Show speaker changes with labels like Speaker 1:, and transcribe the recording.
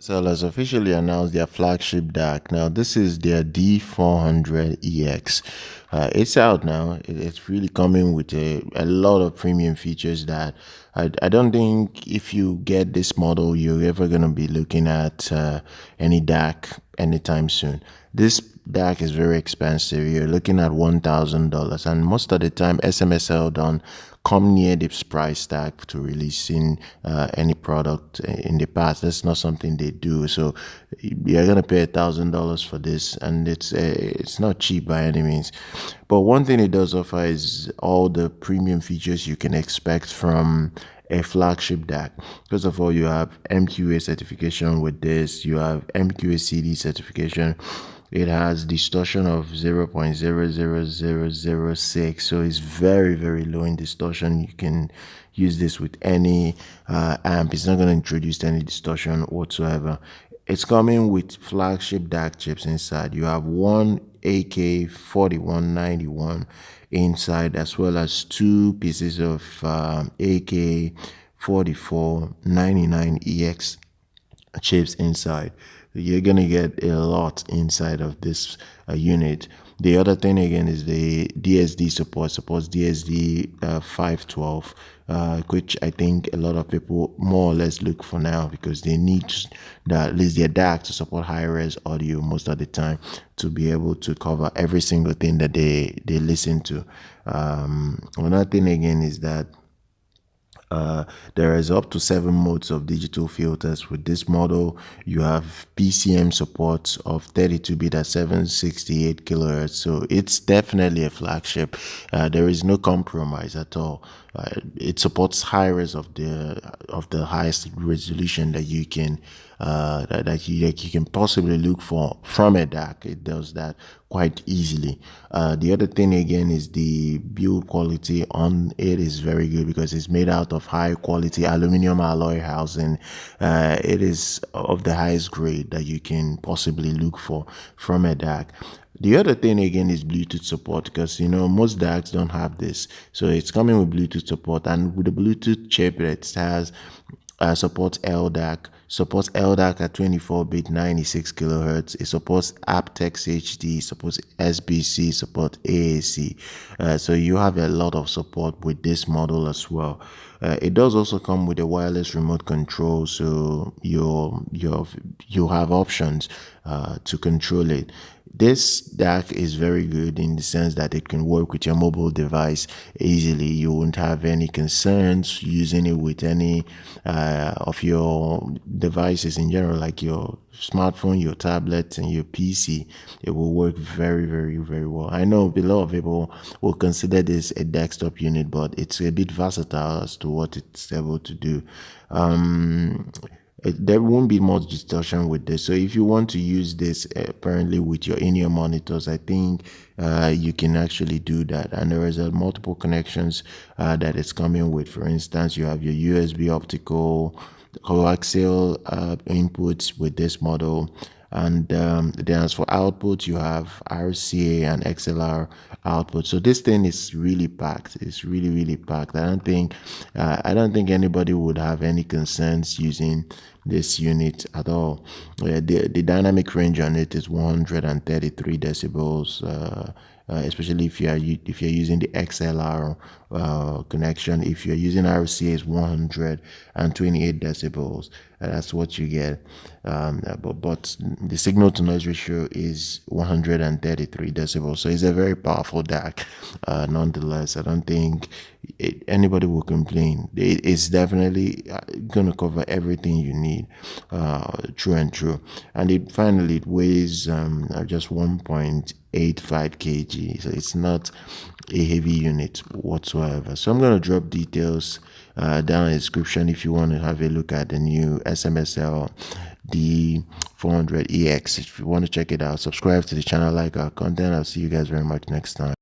Speaker 1: SMSL has officially announced their flagship DAC. Now, this is their D400EX. It's out now. It's really coming with a lot of premium features that I don't think if you get this model, you're ever going to be looking at any DAC anytime soon. This DAC is very expensive. You're looking at $1,000, and most of the time, SMSL don't come near this price tag to releasing any product in the past. That's not something they do. So you're gonna pay $1,000 for this, and it's not cheap by any means. But one thing it does offer is all the premium features you can expect from a flagship DAC. First of all, you have MQA certification with this. You have MQA CD certification. It has distortion of 0.00006, so it's very, very low in distortion. You can use this with any amp. It's not going to introduce any distortion whatsoever. It's coming with flagship DAC chips inside. You have one AK4191 inside, as well as two pieces of AK4499EX chips inside. You're gonna get a lot inside of this unit. The other thing again is the DSD supports DSD512, which I think a lot of people more or less look for now, because they need at least their DAC to support high-res audio most of the time to be able to cover every single thing that they listen to. Another thing again is that there is up to 7 modes of digital filters with this model. You have PCM support of 32-bit at 768 kHz, so it's definitely a flagship. There is no compromise at all. It supports high-res of the highest resolution that you can that you can possibly look for from a DAC. It does that quite easily. The other thing again is the build quality on it is very good, because it's made out of high quality aluminum alloy housing. It is of the highest grade that you can possibly look for from a DAC. The other thing again is Bluetooth support, because most DACs don't have this, so it's coming with Bluetooth support. And with the Bluetooth chip, it has supports LDAC, at 24-bit 96 kHz. It supports aptX HD, supports SBC, supports AAC. So you have a lot of support with this model as well. It does also come with a wireless remote control, so you have options to control it. This DAC is very good in the sense that it can work with your mobile device easily. You won't have any concerns using it with any of your devices in general, like your smartphone, your tablet, and your PC. It will work very, very, very well. I know a lot of people will consider this a desktop unit, but it's a bit versatile as to what it's able to do. There won't be much distortion with this, so if you want to use this apparently with your in-ear monitors, I think you can actually do that. And there is multiple connections that it's coming with. For instance, you have your USB optical, coaxial inputs with this model. And then as for output, you have RCA and XLR output. So this thing is really packed. It's really, really packed. I don't think anybody would have any concerns using this unit at all. The dynamic range on it is 133 decibels. Especially if you're using the XLR connection. If you're using RCA, it's 128 decibels. That's what you get. But the signal to noise ratio is 133 decibels. So it's a very powerful DAC. Nonetheless, I don't think anybody will complain. It's definitely going to cover everything you need. True and true. And it weighs just 1.85 kg, so it's not a heavy unit whatsoever. So I'm going to drop details down in the description if you want to have a look at the new SMSL D400EX. If you want to check it out, subscribe to the channel, like our content. I'll see you guys very much next time.